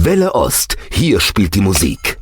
Welle Ost, hier spielt die Musik.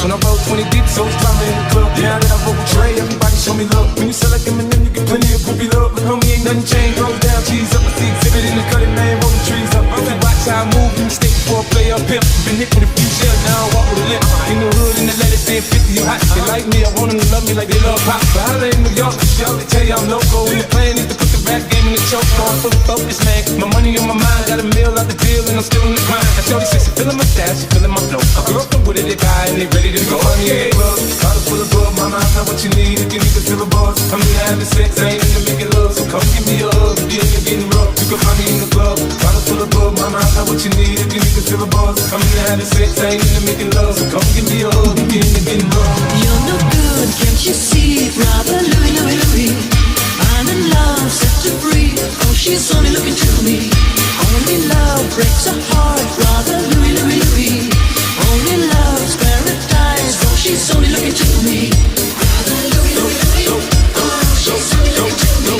When I roll 20 deep, so it's drama in the club. Now that I roll with Dre, everybody show me love. When you sell like Eminem, you get plenty of groupie love. But homie, ain't nothing changed. Roll down, cheese up, I see exhibit in the cutting, man, rolling trees up. If you watch how I move, you mistake before I play up pimp. Been hit with a few shells, now I walk with a limp. In the hood, in the letter, saying 50, you hot. They like me, I want them to love me like they love pop. But how they in New York, for sure, they tell you I'm local. And the plan is to put the rap game in the choke. So I'm fully focused, man. My money on my mind, got a meal out the deal, and I'm still in the grind. Now shorty says she feeling my style, she feeling my flow. A girl from Wooded, they buy, and they ready to go. Bottle full of bug, mama, I know what you need. If you need to fill a buzz, I'm here having sex, I ain't into making love. So come give me a hug, if you're getting rough, you can find me in the club. Bottle full of bug, mama, I know what you need. If you need to fill a buzz, I'm here having sex, I ain't into making love. So come give me a hug, if you're getting rough. You're no good, can't you see? Brother Louie, Louie, Louie, I'm in love, set to free. Oh, she's only looking to me. Only love breaks a heart. Brother Louie, Louie, Louie, only love's paradise. Oh, she's only looking to me. Brother Louie, Louie, Louie, oh, she's only looking to me.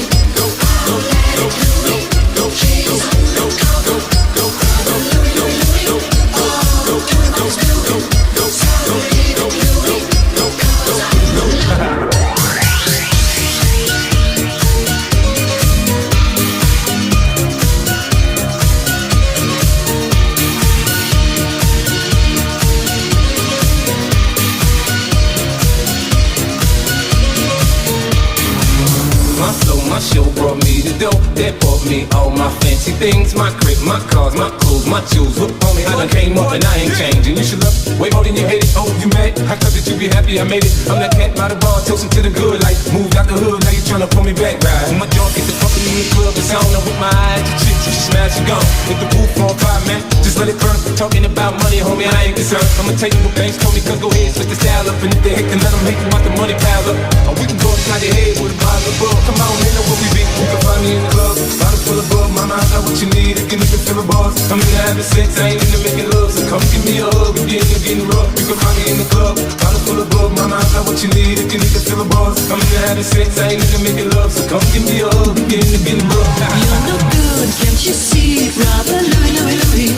My show brought me the dough, that bought me all my fancy things. My crib, my cars, my clothes, my jewels. Look on me, I done came up and I ain't changing. You should look way more than you hate it. Oh, you mad? How come that you be happy I made it? I'm that cat by the bar, toasting to the good life. Moved out the hood, now you tryna pull me back, right? When my junk get the fucking in the club, it's on. I'm with my eyes, the chicks, you smash and gone. Hit the roof on fire, man, just let it burn. Talking about money, homie, I ain't concerned. I'ma tell you what banks told me, cause go ahead, switch the style up. And if they hate, then let them hate, watch the money pile up. Or we can go upside your head with a bottle of bug. Come on, man, know what we be. You can find me in the club, bottle full of bug. Mama, I got what you need, if you need to fill a buzz. I'm into having sex, I ain't into making love. So come give me a hug, if you're getting rough. You can find me in the club, bottle full of bug. Mama, I got what you need, if you need to fill a buzz. I'm into having sex, I ain't into making love. So come give me a hug, if you're getting rough. You're no good, can't you see? Brother Louie, Louie, Louie,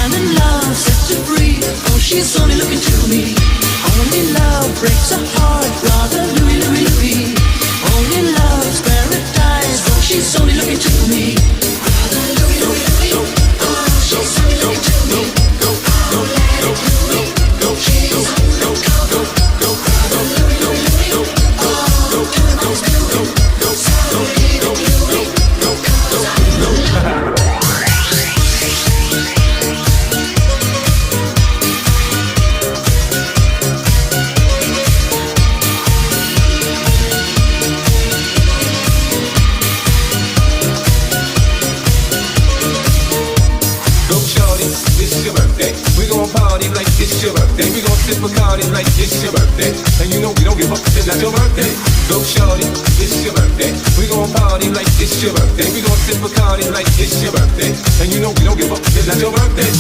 I'm in love, set to free. Oh, she's only looking to me. Only love breaks a heart. Brother Louie, Louie, Louie, only love's paradise. Oh, she's only looking to me. Brother Louie, Louie, Louie, oh, she's only looking to me. Bacardi like it's your birthday, and you know we don't give up, it's not your birthday. Go shorty, it's your birthday. We gon' party like it's your birthday. We gon' sip Bacardi like it's your birthday, and you know we don't give up, it's not your birthday.